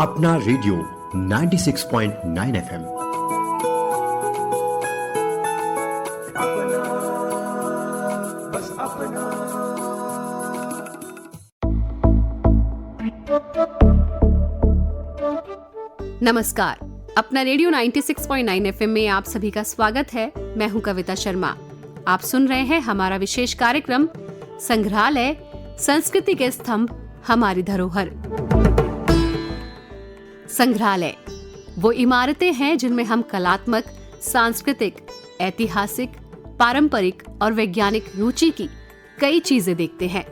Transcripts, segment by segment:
अपना radio 96.9 FM. नमस्कार, अपना रेडियो 96.9 एफएम में आप सभी का स्वागत है। मैं हूं कविता शर्मा। आप सुन रहे हैं हमारा विशेष कार्यक्रम संग्रहालय, संस्कृति के स्तंभ, हमारी धरोहर। संग्रहालय वो इमारतें हैं जिनमें हम कलात्मक, सांस्कृतिक, ऐतिहासिक, पारंपरिक और वैज्ञानिक रुचि की कई चीजें देखते हैं।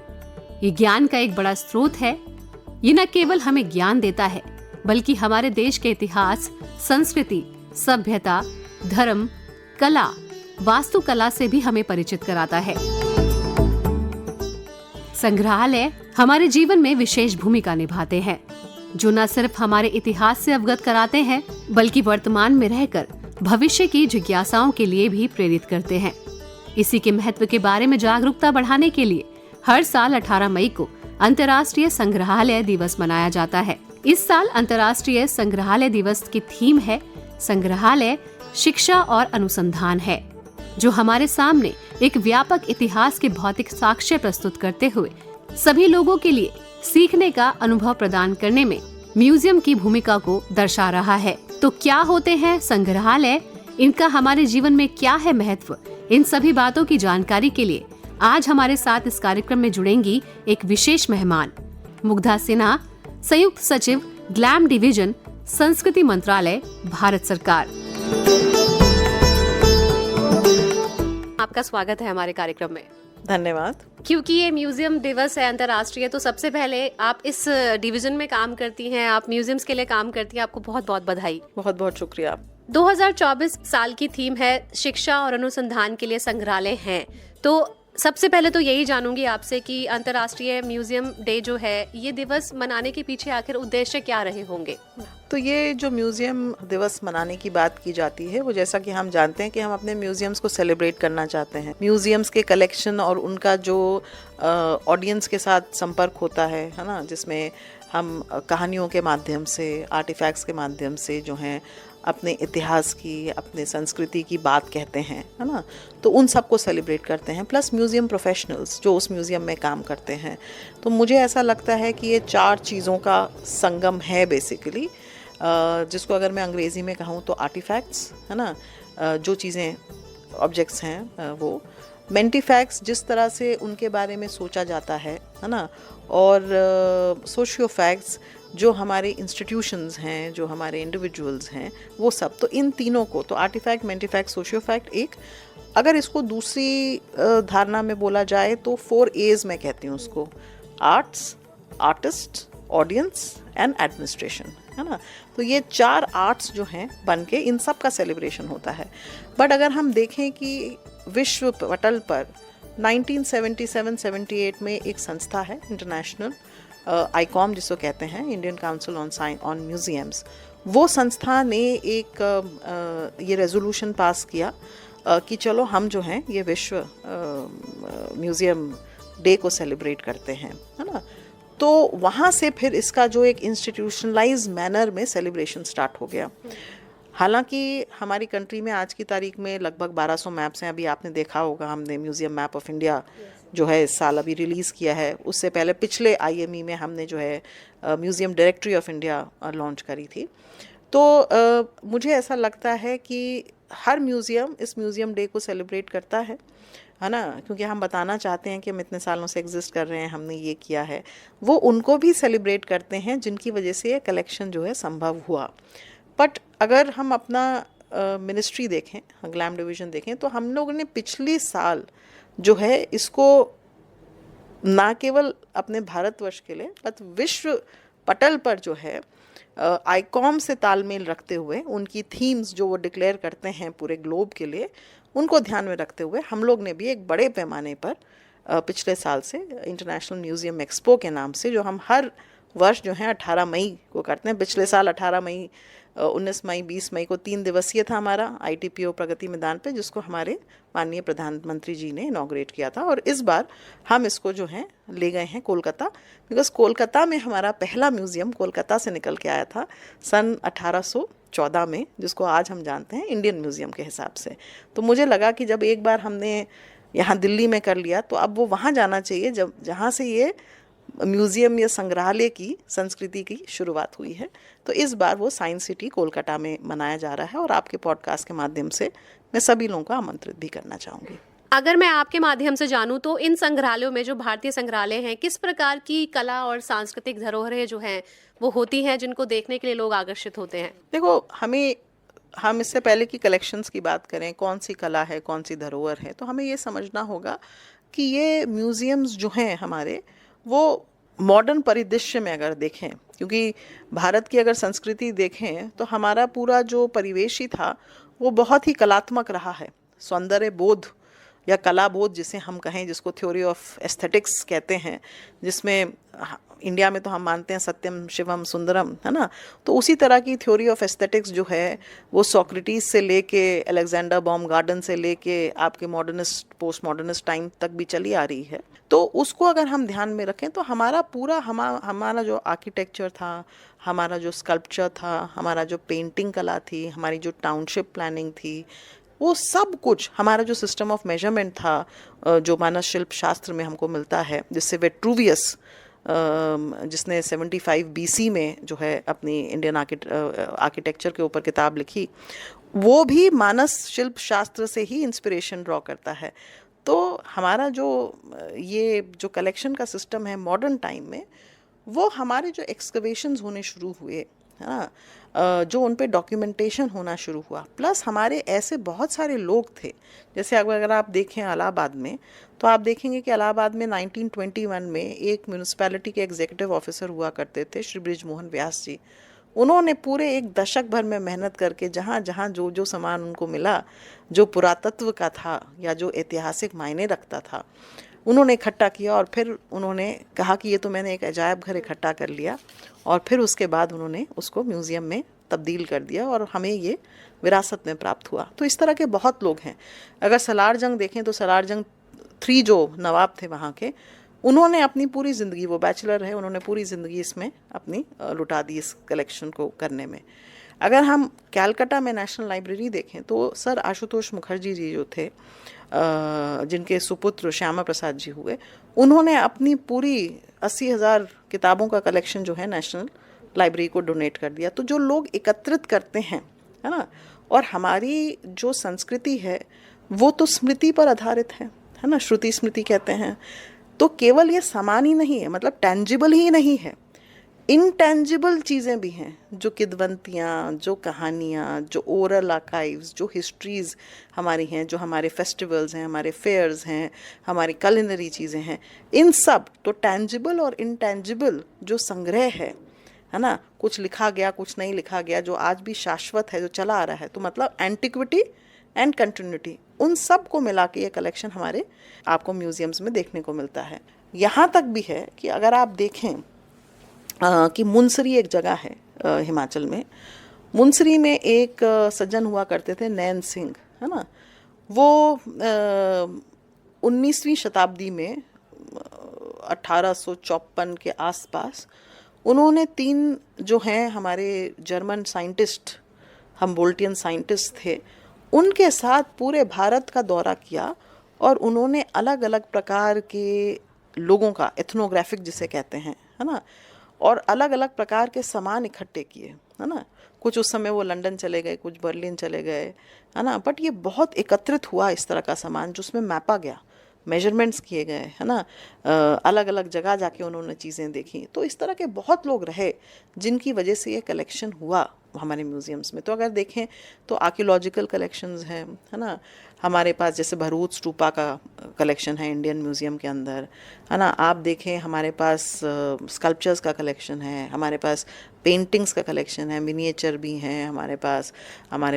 ये ज्ञान का एक बड़ा स्रोत है। ये न केवल हमें ज्ञान देता है, बल्कि हमारे देश के इतिहास, संस्कृति, सभ्यता, धर्म, कला, वास्तुकला से भी हमें परिचित कराता है। संग्रहालय हमारे जीवन में विशेष भूमिका निभाते हैं, जो न सिर्फ हमारे इतिहास से अवगत कराते हैं, बल्कि वर्तमान में रहकर भविष्य की जिज्ञासाओं के लिए भी प्रेरित करते हैं। इसी के महत्व के बारे में जागरूकता बढ़ाने के लिए हर साल 18 मई को अंतर्राष्ट्रीय संग्रहालय दिवस मनाया जाता है। इस साल अंतर्राष्ट्रीय संग्रहालय दिवस की थीम है संग्रहालय, शिक्षा और अनुसंधान है, जो हमारे सामने एक व्यापक इतिहास के भौतिक साक्ष्य प्रस्तुत करते हुए सभी लोगों के लिए सीखने का अनुभव प्रदान करने में म्यूजियम की भूमिका को दर्शा रहा है। तो क्या होते हैं संग्रहालय, इनका हमारे जीवन में क्या है महत्व, इन सभी बातों की जानकारी के लिए आज हमारे साथ इस कार्यक्रम में जुड़ेंगी एक विशेष मेहमान, मुग्धा सिन्हा, संयुक्त सचिव, ग्लैम डिवीजन, संस्कृति मंत्रालय, भारत सरकार। आपका स्वागत है हमारे कार्यक्रम में। धन्यवाद। क्योंकि ये म्यूजियम दिवस है अंतर्राष्ट्रीय, तो सबसे पहले आप इस डिवीजन में काम करती हैं, आप म्यूजियम्स के लिए काम करती हैं, आपको बहुत बहुत बधाई। बहुत बहुत शुक्रिया। 2024 साल की थीम है शिक्षा और अनुसंधान के लिए संग्रहालय हैं। तो सबसे पहले तो यही जानूंगी आपसे कि अंतर्राष्ट्रीय म्यूजियम डे जो है, ये दिवस मनाने के पीछे आखिर उद्देश्य क्या रहे होंगे? तो ये जो म्यूजियम दिवस मनाने की बात की जाती है, वो जैसा कि हम जानते हैं कि हम अपने म्यूजियम्स को सेलिब्रेट करना चाहते हैं। म्यूजियम्स के कलेक्शन और उनका जो ऑडियंस के साथ संपर्क होता है ना, जिसमें हम कहानियों के माध्यम से, आर्टिफैक्ट्स के माध्यम से जो हैं अपने इतिहास की, अपने संस्कृति की बात कहते हैं, है ना, तो उन सबको सेलिब्रेट करते हैं। प्लस म्यूज़ियम प्रोफेशनल्स जो उस म्यूज़ियम में काम करते हैं। तो मुझे ऐसा लगता है कि ये 4 चीज़ों का संगम है बेसिकली, जिसको अगर मैं अंग्रेज़ी में कहूँ तो आर्टिफैक्ट्स, है ना, जो चीज़ें ऑब्जेक्ट्स हैं वो, मेंटिफैक्ट्स जिस तरह से उनके बारे में सोचा जाता है ना, और सोशियो फैक्ट्स जो हमारे इंस्टीट्यूशंस हैं, जो हमारे इंडिविजुअल्स हैं, वो सब। तो इन तीनों को, तो आर्टिफैक्ट, मेंटिफैक्ट, सोशियो फैक्ट, एक अगर इसको दूसरी धारणा में बोला जाए तो 4 A's मैं कहती हूँ उसको, arts, artist, audience and administration, है ना। तो ये 4 आर्ट्स जो हैं बन के इन सब का सेलिब्रेशन होता है। बट अगर हम देखें कि विश्व पटल पर 1977-78 में एक संस्था है, इंटरनेशनल आईकॉम जिसको कहते हैं, इंडियन काउंसिल ऑन म्यूजियम्स, वो संस्था ने एक ये रेजोल्यूशन पास किया कि चलो हम जो हैं ये विश्व म्यूज़ियम डे को सेलिब्रेट करते हैं, है ना। तो वहाँ से फिर इसका जो एक इंस्टीट्यूशनलाइज मैनर में सेलिब्रेशन स्टार्ट हो गया। हालांकि हमारी कंट्री में आज की तारीख में लगभग 1200 मैप्स हैं। अभी आपने देखा होगा, हमने म्यूज़ियम मैप ऑफ इंडिया जो है इस साल अभी रिलीज़ किया है। उससे पहले पिछले IME में हमने जो है museum directory of India launch करी थी। तो मुझे ऐसा लगता है कि हर म्यूज़ियम इस म्यूज़ियम डे को सेलिब्रेट करता है ना, क्योंकि हम बताना चाहते हैं कि हम इतने सालों से एग्जिस्ट कर रहे हैं, हमने ये किया है। वो उनको भी सेलिब्रेट करते हैं जिनकी वजह से ये कलेक्शन जो है संभव हुआ। बट अगर हम अपना मिनिस्ट्री देखें, ग्लैम डिवीज़न देखें, तो हम लोगों ने पिछले साल जो है इसको ना केवल अपने भारतवर्ष के लिए, बट विश्व पटल पर जो है आईकॉम से तालमेल रखते हुए, उनकी थीम्स जो वो डिक्लेयर करते हैं पूरे ग्लोब के लिए, उनको ध्यान में रखते हुए हम लोग ने भी एक बड़े पैमाने पर पिछले साल से इंटरनेशनल म्यूज़ियम एक्सपो के नाम से, जो हम हर वर्ष जो है 18 मई को करते हैं। पिछले साल 18 मई 19 मई 20 मई को 3 दिवसीय था हमारा ITPO प्रगति मैदान पे, जिसको हमारे माननीय प्रधानमंत्री जी ने इनॉग्रेट किया था। और इस बार हम इसको जो है ले गए हैं कोलकाता, बिकॉज कोलकाता में हमारा पहला म्यूज़ियम कोलकाता से निकल के आया था सन 1814 में, जिसको आज हम जानते हैं इंडियन म्यूज़ियम के हिसाब से। तो मुझे लगा कि जब एक बार हमने यहाँ दिल्ली में कर लिया तो अब वो वहाँ जाना चाहिए जब जहाँ से ये म्यूज़ियम या संग्रहालय की संस्कृति की शुरुआत हुई है। तो इस बार वो साइंस सिटी कोलकाता में मनाया जा रहा है और आपके पॉडकास्ट के माध्यम से मैं सभी लोगों को आमंत्रित भी करना चाहूँगी। अगर मैं आपके माध्यम से जानूं तो इन संग्रहालयों में जो भारतीय संग्रहालय हैं, किस प्रकार की कला और सांस्कृतिक धरोहरें जो हैं वो होती हैं जिनको देखने के लिए लोग आकर्षित होते हैं? देखो, हम इससे पहले की कलेक्शंस की बात करें, कौन सी कला है, कौन सी धरोहर है, तो हमें ये समझना होगा कि ये म्यूज़ियम्स जो हैं हमारे, वो मॉडर्न परिदृश्य में अगर देखें, क्योंकि भारत की अगर संस्कृति देखें तो हमारा पूरा जो परिवेश ही था वो बहुत ही कलात्मक रहा है। सौंदर्य बोध या कला बोध जिसे हम कहें, जिसको थ्योरी ऑफ एस्थेटिक्स कहते हैं, जिसमें इंडिया में तो हम मानते हैं सत्यम शिवम सुंदरम, है ना। तो उसी तरह की थ्योरी ऑफ एस्थेटिक्स जो है वो सोक्रेटिस से लेके अलेक्जेंडर बाumgarten से लेके आपके मॉडर्निस्ट पोस्ट मॉडर्निस्ट टाइम तक भी चली आ रही है। तो उसको अगर हम ध्यान में रखें तो हमारा पूरा हमारा जो आर्किटेक्चर था, हमारा जो स्कल्पचर था, हमारा जो पेंटिंग कला थी, हमारी जो टाउनशिप प्लानिंग थी, वो सब कुछ, हमारा जो सिस्टम ऑफ मेजरमेंट था जो मानव शिल्प शास्त्र में हमको मिलता है, जिससे विट्रूवियस जिसने 75 BC में जो है अपनी इंडियन आर्किटेक्चर के ऊपर किताब लिखी, वो भी मानव शिल्प शास्त्र से ही इंस्पिरेशन ड्रॉ करता है। तो हमारा ये जो कलेक्शन का सिस्टम है मॉडर्न टाइम में, वो हमारे जो एक्सकवेशंस होने शुरू हुए, है ना, जो उन पे डॉक्यूमेंटेशन होना शुरू हुआ, प्लस हमारे ऐसे बहुत सारे लोग थे, जैसे अगर आप देखें इलाहाबाद में, तो आप देखेंगे कि इलाहाबाद में 1921 में एक म्यूनिसिपैलिटी के एग्जीक्यूटिव ऑफिसर हुआ करते थे, श्री बृजमोहन व्यास जी। उन्होंने पूरे एक दशक भर में मेहनत करके जहाँ जहाँ जो सामान उनको मिला, जो पुरातत्व का था या जो ऐतिहासिक मायने रखता था, उन्होंने इकट्ठा किया और फिर उन्होंने कहा कि ये तो मैंने एक अजायब घर इकट्ठा कर लिया, और फिर उसके बाद उन्होंने उसको म्यूज़ियम में तब्दील कर दिया और हमें ये विरासत में प्राप्त हुआ। तो इस तरह के बहुत लोग हैं। अगर सलार जंग देखें तो सलार जंग 3 जो नवाब थे वहाँ के, उन्होंने अपनी पूरी ज़िंदगी, वो बैचलर रहे, उन्होंने पूरी ज़िंदगी इसमें अपनी लुटा दी इस कलेक्शन को करने में। अगर हम कैलकाटा में नेशनल लाइब्रेरी देखें तो सर आशुतोष मुखर्जी जी जो थे, जिनके सुपुत्र श्यामा प्रसाद जी हुए, उन्होंने अपनी पूरी 80,000 किताबों का कलेक्शन जो है नेशनल लाइब्रेरी को डोनेट कर दिया। तो जो लोग एकत्रित करते हैं, है ना, और हमारी जो संस्कृति है वो तो स्मृति पर आधारित है ना, श्रुति स्मृति कहते हैं। तो केवल ये सामान ही नहीं है, मतलब टेंजिबल ही नहीं है, इनटेंजिबल चीज़ें भी हैं, जो किदवंतियाँ, जो कहानियाँ, जो ओरल आर्काइव्स, जो हिस्ट्रीज़ हमारी हैं, जो हमारे फेस्टिवल्स हैं, हमारे फेयर्स हैं, हमारी कलिनरी चीज़ें हैं, इन सब तो टेंजिबल और इनटेंजिबल जो संग्रह है ना, कुछ लिखा गया, कुछ नहीं लिखा गया, जो आज भी शाश्वत है, जो चला आ रहा है, तो मतलब एंटिक्विटी एंड कंटिन्यूटी, उन सब को मिला के ये कलेक्शन हमारे आपको म्यूज़ियम्स में देखने को मिलता है। यहाँ तक भी है कि अगर आप देखें कि मुनसरी एक जगह है हिमाचल में, मुनसरी में एक सज्जन हुआ करते थे नैन सिंह, है ना, वो 19वीं शताब्दी में 1854 के आसपास उन्होंने 3 जो हैं हमारे जर्मन साइंटिस्ट, हम्बोल्टियन साइंटिस्ट थे, उनके साथ पूरे भारत का दौरा किया और उन्होंने अलग अलग प्रकार के लोगों का, एथनोग्राफिक जिसे कहते हैं, है ना, और अलग अलग प्रकार के सामान इकट्ठे किए, है ना। कुछ उस समय वो लंदन चले गए, कुछ बर्लिन चले गए, है ना, बट ये बहुत एकत्रित हुआ इस तरह का सामान, जिसमें मैपा गया, मेजरमेंट्स किए गए, है ना, अलग अलग जगह जाके उन्होंने चीज़ें देखी। तो इस तरह के बहुत लोग रहे जिनकी वजह से ये कलेक्शन हुआ हमारे म्यूज़ियम्स में। तो अगर देखें तो आर्कियोलॉजिकल कलेक्शंस हैं, है ना, हमारे पास जैसे भरूच स्टूपा का कलेक्शन है इंडियन म्यूज़ियम के अंदर, है ना। आप देखें हमारे पास स्कल्पचर्स का कलेक्शन है, हमारे पास पेंटिंग्स का कलेक्शन है, मिनिएचर भी हैं हमारे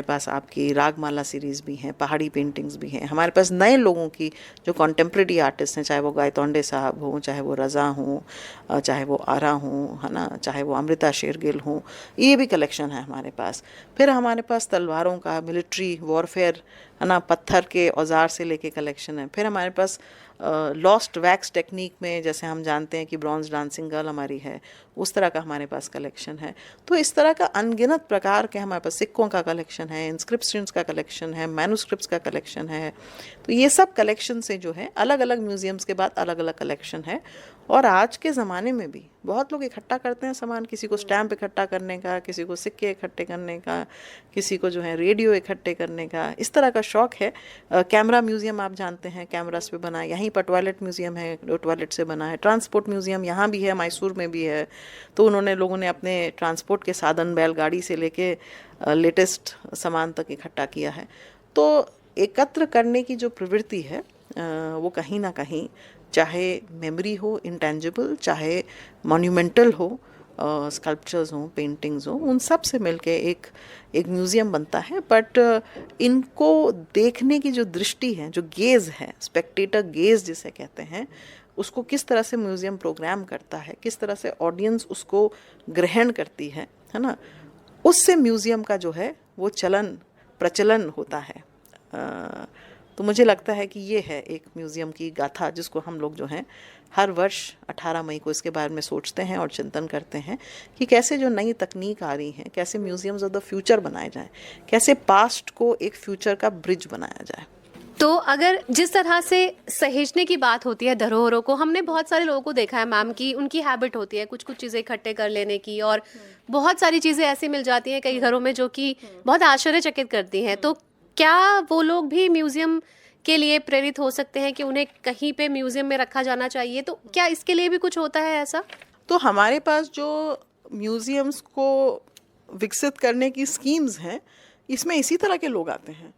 पास आपकी रागमाला सीरीज़ भी हैं, पहाड़ी पेंटिंग्स भी हैं हमारे पास। नए लोगों की जो कॉन्टेम्प्रेरी आर्टिस्ट हैं, चाहे वो गायतोंडे साहब हों, चाहे वो रज़ा हों, चाहे वो आरा हों, है ना, चाहे वो अमृता शेरगिल हों, ये भी कलेक्शन है हमारे पास। फिर हमारे पास तलवारों का, मिलिट्री वॉरफेयर, है ना, पत्थर के औजार से लेके कलेक्शन है। फिर हमारे पास लॉस्ट वैक्स टेक्निक में, जैसे हम जानते हैं कि ब्रॉन्ज डांसिंग गर्ल हमारी है, उस तरह का हमारे पास कलेक्शन है। तो इस तरह का अनगिनत प्रकार के हमारे पास सिक्कों का कलेक्शन है, इंस्क्रिप्शंस का कलेक्शन है, मैन्युस्क्रिप्ट्स का कलेक्शन है। तो ये सब कलेक्शन से जो है अलग अलग म्यूजियम्स के बाद अलग अलग कलेक्शन है। और आज के ज़माने में भी बहुत लोग इकट्ठा करते हैं सामान, किसी को स्टैम्प इकट्ठा करने का, किसी को सिक्के इकट्ठे करने का, किसी को जो है रेडियो इकट्ठे करने का, इस तरह का शौक़ है। कैमरा म्यूज़ियम आप जानते हैं, कैमरास पे बना है। यहीं पर टॉयलेट म्यूज़ियम है, जो टॉयलेट से बना है। ट्रांसपोर्ट म्यूज़ियम यहाँ भी है, मैसूर में भी है। तो उन्होंने लोगों ने अपने ट्रांसपोर्ट के साधन, बैलगाड़ी से लेके लेटेस्ट सामान तक इकट्ठा किया है। तो एकत्र करने की जो प्रवृत्ति है वो कहीं ना कहीं, चाहे मेमोरी हो इंटेंजिबल, चाहे मॉन्यूमेंटल हो, स्कल्पचर्स हों, पेंटिंग्स हों, उन सब से मिलके एक म्यूज़ियम बनता है। बट इनको देखने की जो दृष्टि है, जो गेज़ है, स्पेक्टेटर गेज़ जिसे कहते हैं, उसको किस तरह से म्यूज़ियम प्रोग्राम करता है, किस तरह से ऑडियंस उसको ग्रहण करती है ना, उससे म्यूज़ियम का जो है वो प्रचलन होता है। तो मुझे लगता है कि ये है एक म्यूज़ियम की गाथा, जिसको हम लोग जो हैं हर वर्ष 18 मई को इसके बारे में सोचते हैं और चिंतन करते हैं कि कैसे जो नई तकनीक आ रही हैं, कैसे म्यूज़ियम्स ऑफ द फ्यूचर बनाए जाएं, कैसे पास्ट को एक फ्यूचर का ब्रिज बनाया जाए। तो अगर जिस तरह से सहेजने की बात होती है धरोहरों को, हमने बहुत सारे लोगों को देखा है मैम की उनकी हैबिट होती है कुछ कुछ चीज़ें इकट्ठे कर लेने की, और बहुत सारी चीज़ें ऐसी मिल जाती हैं कई घरों में जो कि बहुत आश्चर्यचकित करती हैं। तो क्या वो लोग भी म्यूज़ियम के लिए प्रेरित हो सकते हैं कि उन्हें कहीं पे म्यूज़ियम में रखा जाना चाहिए? तो क्या इसके लिए भी कुछ होता है ऐसा? तो हमारे पास जो म्यूज़ियम्स को विकसित करने की स्कीम्स हैं, इसमें इसी तरह के लोग आते हैं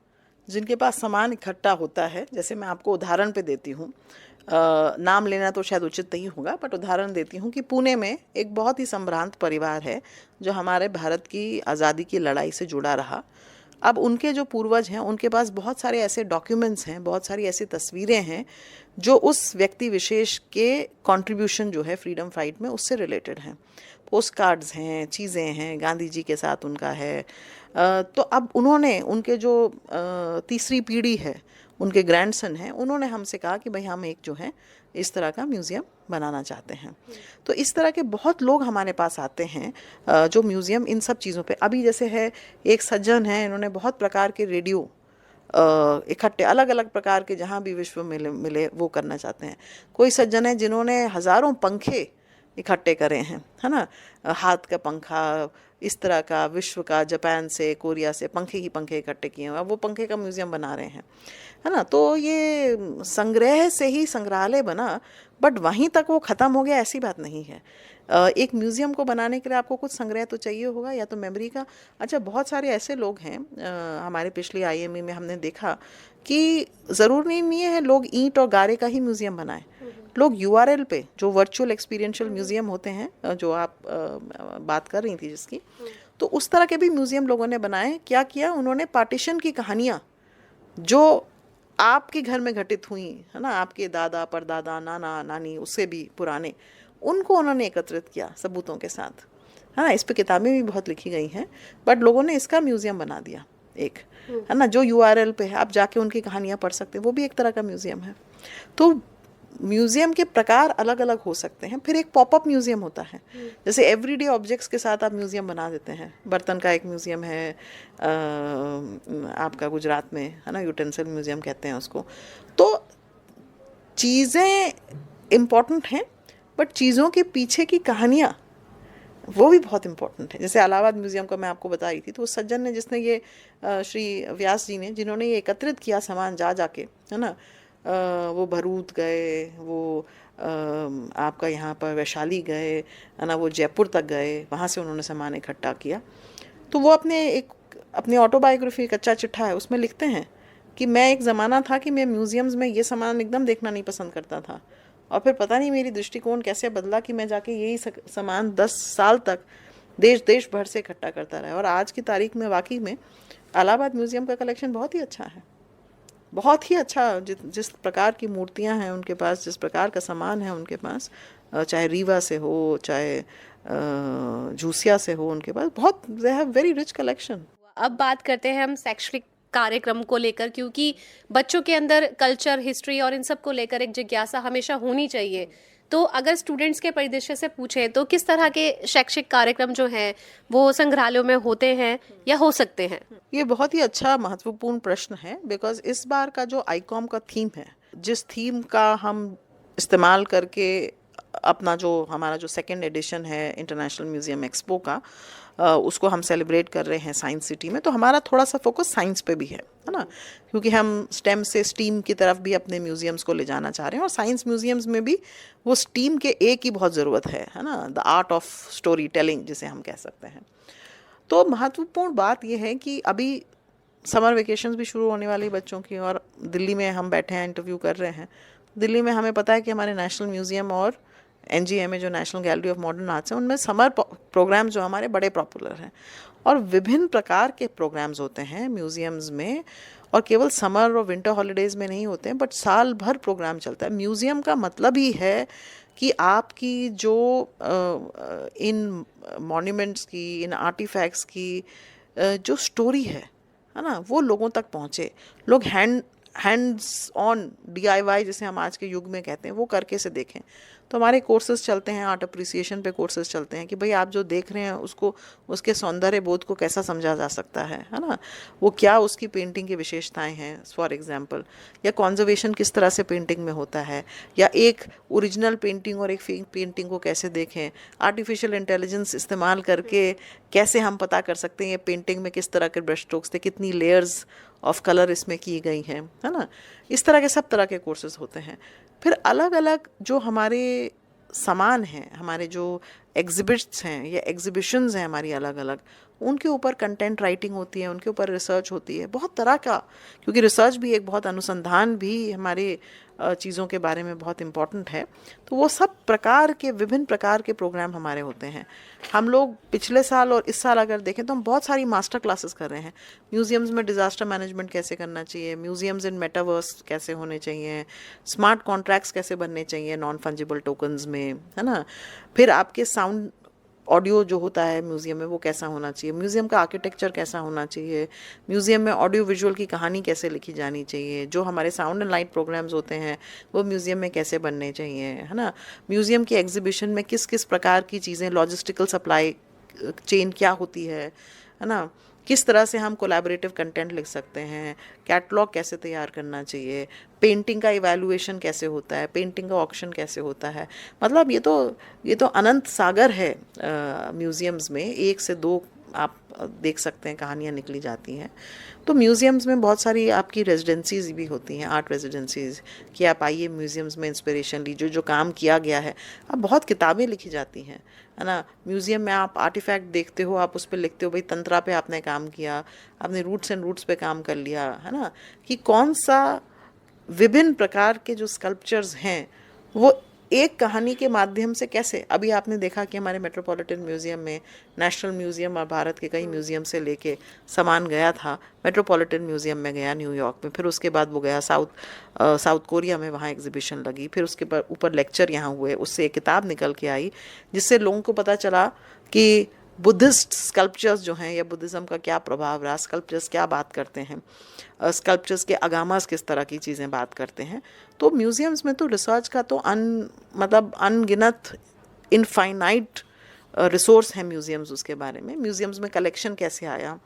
जिनके पास सामान इकट्ठा होता है। जैसे मैं आपको उदाहरण पे देती हूँ, नाम लेना तो शायद उचित नहीं होगा, बट उदाहरण देती हूँ कि पुणे में एक बहुत ही संभ्रांत परिवार है जो हमारे भारत की आज़ादी की लड़ाई से जुड़ा रहा। अब उनके जो पूर्वज हैं, उनके पास बहुत सारे ऐसे डॉक्यूमेंट्स हैं, बहुत सारी ऐसी तस्वीरें हैं जो उस व्यक्ति विशेष के कंट्रीब्यूशन जो है फ्रीडम फाइट में उससे रिलेटेड हैं। पोस्ट कार्ड्स हैं, चीज़ें हैं, गांधी जी के साथ उनका है। तो अब उन्होंने, उनके जो तीसरी पीढ़ी है, उनके ग्रैंडसन हैं, उन्होंने हमसे कहा कि भाई हम एक जो है इस तरह का म्यूज़ियम बनाना चाहते हैं। तो इस तरह के बहुत लोग हमारे पास आते हैं जो म्यूज़ियम इन सब चीज़ों पे, अभी जैसे है एक सज्जन है, इन्होंने बहुत प्रकार के रेडियो इकट्ठे, अलग अलग प्रकार के, जहाँ भी विश्व मिले वो करना चाहते हैं। कोई सज्जन है जिन्होंने हज़ारों पंखे इकट्ठे करे हैं, है ना, हाथ का पंखा, इस तरह का विश्व का, जापान से, कोरिया से पंखे ही पंखे इकट्ठे किए हैं, अब वो पंखे का म्यूज़ियम बना रहे हैं, है ना। तो ये संग्रह से ही संग्रहालय बना, बट वहीं तक वो ख़त्म हो गया ऐसी बात नहीं है। एक म्यूज़ियम को बनाने के लिए आपको कुछ संग्रह तो चाहिए होगा, या तो मेमोरी का। अच्छा, बहुत सारे ऐसे लोग हैं, हमारे पिछली IME में हमने देखा कि ज़रूरी नहीं है लोग ईंट और गारे का ही म्यूज़ियम बनाएं। लोग URL पे जो वर्चुअल एक्सपीरियंशियल म्यूज़ियम होते हैं, जो आप बात कर रही थी जिसकी, तो उस तरह के भी म्यूज़ियम लोगों ने बनाए। क्या किया उन्होंने, पार्टीशन की कहानियाँ जो आपके घर में घटित हुई, है ना, आपके दादा परदादा नाना नानी उससे भी पुराने, उनको उन्होंने एकत्रित किया सबूतों के साथ, है ना। इस पे किताबें भी बहुत लिखी गई हैं, बट लोगों ने इसका म्यूज़ियम बना दिया एक, है ना, जो URL पे है, आप जाके उनकी कहानियाँ पढ़ सकते हैं, वो भी एक तरह का म्यूज़ियम है। तो म्यूज़ियम के प्रकार अलग अलग हो सकते हैं। फिर एक पॉपअप म्यूज़ियम होता है, जैसे एवरीडे ऑब्जेक्ट्स के साथ आप म्यूज़ियम बना देते हैं। बर्तन का एक म्यूज़ियम है आपका गुजरात में, है ना, यूटेंसिल म्यूज़ियम कहते हैं उसको। तो चीज़ें इम्पॉर्टेंट हैं, बट चीज़ों के पीछे की कहानियाँ वो भी बहुत इम्पोर्टेंट है। जैसे इलाहाबाद म्यूज़ियम का मैं आपको बता रही थी, तो उस सज्जन ने, जिसने ये श्री व्यास जी ने, जिन्होंने ये एकत्रित किया सामान जाके, है ना, वो भरूच गए, वो आपका यहाँ पर वैशाली गए, है ना, वो जयपुर तक गए, वहाँ से उन्होंने सामान इकट्ठा किया। तो वो अपनी ऑटोबायोग्राफी, कच्चा चिट्ठा है, उसमें लिखते हैं कि मैं, एक ज़माना था कि मैं म्यूज़ियम्स में ये सामान एकदम देखना नहीं पसंद करता था, और फिर पता नहीं मेरी दृष्टिकोण कैसे बदला कि मैं जाके यही सामान 10 साल तक देश देश भर से इकट्ठा करता रहा है। और आज की तारीख में वाकई में इलाहाबाद म्यूज़ियम का कलेक्शन बहुत ही अच्छा है, बहुत ही अच्छा। जिस प्रकार की मूर्तियां हैं उनके पास, जिस प्रकार का सामान है उनके पास, चाहे रीवा से हो, चाहे झूसिया से हो, उनके पास बहुत, they have very rich collection. अब बात करते हैं हम शैक्षणिक कार्यक्रम को लेकर, क्योंकि बच्चों के अंदर कल्चर, हिस्ट्री और इन सब को लेकर एक जिज्ञासा हमेशा होनी चाहिए। तो अगर स्टूडेंट्स के परिदृश्य से पूछें तो किस तरह के शैक्षिक कार्यक्रम जो हैं वो संग्रहालयों में होते हैं या हो सकते हैं? ये बहुत ही अच्छा महत्वपूर्ण प्रश्न है, बिकॉज इस बार का जो आईकॉम का थीम है, जिस थीम का हम इस्तेमाल करके अपना जो हमारा जो सेकेंड एडिशन है इंटरनेशनल म्यूज़ियम एक्सपो का, उसको हम सेलिब्रेट कर रहे हैं साइंस सिटी में, तो हमारा थोड़ा सा फोकस साइंस पे भी है ना, क्योंकि हम स्टेम से स्टीम की तरफ भी अपने म्यूज़ियम्स को ले जाना चाह रहे हैं। और साइंस म्यूज़ियम्स में भी वो स्टीम के ए की बहुत ज़रूरत है ना, the art of story telling जिसे हम कह सकते हैं। तो महत्वपूर्ण बात यह है कि अभी समर वेकेशंस भी शुरू होने वाली बच्चों की, और दिल्ली में हम बैठे हैं, इंटरव्यू कर रहे हैं। दिल्ली में हमें पता है कि हमारे नेशनल म्यूज़ियम और NGM जो national gallery of modern arts है, उनमें समर प्रोग्राम्स जो हमारे बड़े पॉपुलर हैं, और विभिन्न प्रकार के प्रोग्राम्स होते हैं म्यूज़ियम्स में, और केवल समर और विंटर हॉलीडेज़ में नहीं होते हैं, बट साल भर प्रोग्राम चलता है। म्यूज़ियम का मतलब ही है कि आपकी जो इन मॉन्यूमेंट्स की, इन आर्टिफैक्ट्स की जो स्टोरी है ना, वो लोगों तक पहुँचे। लोग हैंड्स ऑन DIY जिसे हम आज के युग में कहते हैं, वो करके से देखें। तो हमारे कोर्सेज चलते हैं, आर्ट अप्रिसिएशन पे कोर्सेज चलते हैं कि भाई आप जो देख रहे हैं उसको, उसके सौंदर्य बोध को कैसा समझा जा सकता है ना, वो क्या उसकी पेंटिंग की विशेषताएं हैं फॉर एग्जांपल, या कॉन्जर्वेशन किस तरह से पेंटिंग में होता है, या एक ओरिजिनल पेंटिंग और एक फेक पेंटिंग को कैसे देखें, आर्टिफिशियल इंटेलिजेंस इस्तेमाल करके कैसे हम पता कर सकते हैं ये पेंटिंग में किस तरह के ब्रश स्ट्रोक्स थे, कितनी लेयर्स ऑफ कलर इसमें की गई हैं, है ना। इस तरह के सब तरह के कोर्सेज होते हैं। फिर अलग अलग जो हमारे सामान हैं, हमारे जो एग्जिबिट्स हैं या एग्जिबिशंस हैं हमारी अलग अलग, उनके ऊपर कंटेंट राइटिंग होती है, उनके ऊपर रिसर्च होती है, बहुत तरह का, क्योंकि रिसर्च भी एक बहुत अनुसंधान भी हमारे चीज़ों के बारे में बहुत इम्पॉर्टेंट है। तो वो सब प्रकार के, विभिन्न प्रकार के प्रोग्राम हमारे होते हैं। हम लोग पिछले साल और इस साल अगर देखें तो हम बहुत सारी मास्टर क्लासेस कर रहे हैं। म्यूज़ियम्स में डिज़ास्टर मैनेजमेंट कैसे करना चाहिए, म्यूज़ियम्स इन मेटावर्स कैसे होने चाहिए, स्मार्ट कॉन्ट्रैक्ट्स कैसे बनने चाहिए नॉन फंजिबल टोकन्स में, है ना। फिर आपके साउंड ऑडियो जो होता है म्यूज़ियम में वो कैसा होना चाहिए, म्यूज़ियम का आर्किटेक्चर कैसा होना चाहिए, म्यूज़ियम में ऑडियो विजुअल की कहानी कैसे लिखी जानी चाहिए, जो हमारे साउंड एंड लाइट प्रोग्राम्स होते हैं वो म्यूज़ियम में कैसे बनने चाहिए, है ना। म्यूज़ियम की एग्जीबिशन में किस किस प्रकार की चीज़ें, लॉजिस्टिकल सप्लाई चेन क्या होती है ना, किस तरह से हम कोलैबोरेटिव कंटेंट लिख सकते हैं, कैटलॉग कैसे तैयार करना चाहिए, पेंटिंग का इवैल्यूएशन कैसे होता है, पेंटिंग का ऑक्शन कैसे होता है। मतलब ये तो अनंत सागर है म्यूज़ियम्स में, एक से दो आप देख सकते हैं कहानियाँ निकली जाती हैं। तो म्यूज़ियम्स में बहुत सारी आपकी रेजिडेंसीज भी होती हैं, आर्ट रेजिडेंसीज, कि आप आइए म्यूज़ियम्स में इंस्पिरेशन लीजिए, जो काम किया गया है। अब बहुत किताबें लिखी जाती हैं, है ना। म्यूज़ियम में आप आर्टिफैक्ट देखते हो, आप उस पर लिखते हो भाई तंत्रा पे आपने काम किया, आपने रूट्स एंड रूट्स पे काम कर लिया, है ना, कि कौन सा विभिन्न प्रकार के जो स्कल्पचर्स हैं वो एक कहानी के माध्यम से कैसे। अभी आपने देखा कि हमारे मेट्रोपॉलिटन म्यूज़ियम में, नेशनल म्यूज़ियम और भारत के कई म्यूज़ियम से लेके सामान गया था, मेट्रोपॉलिटन म्यूज़ियम में गया न्यूयॉर्क में, फिर उसके बाद वो गया साउथ कोरिया में, वहाँ एग्जीबिशन लगी, फिर उसके ऊपर लेक्चर यहाँ हुए, उससे एक किताब निकल के आई जिससे लोगों को पता चला कि बुद्धिस्ट स्कल्पचर्स जो हैं या बुद्धिज़्म का क्या प्रभाव रहा, स्कल्पचर्स क्या बात करते हैं, स्कल्पचर्स के अगामास किस तरह की चीज़ें बात करते हैं। तो म्यूज़ियम्स में तो रिसर्च का तो अनगिनत इनफाइनाइट रिसोर्स है म्यूज़ियम्स उसके बारे में। म्यूज़ियम्स में कलेक्शन कैसे आया,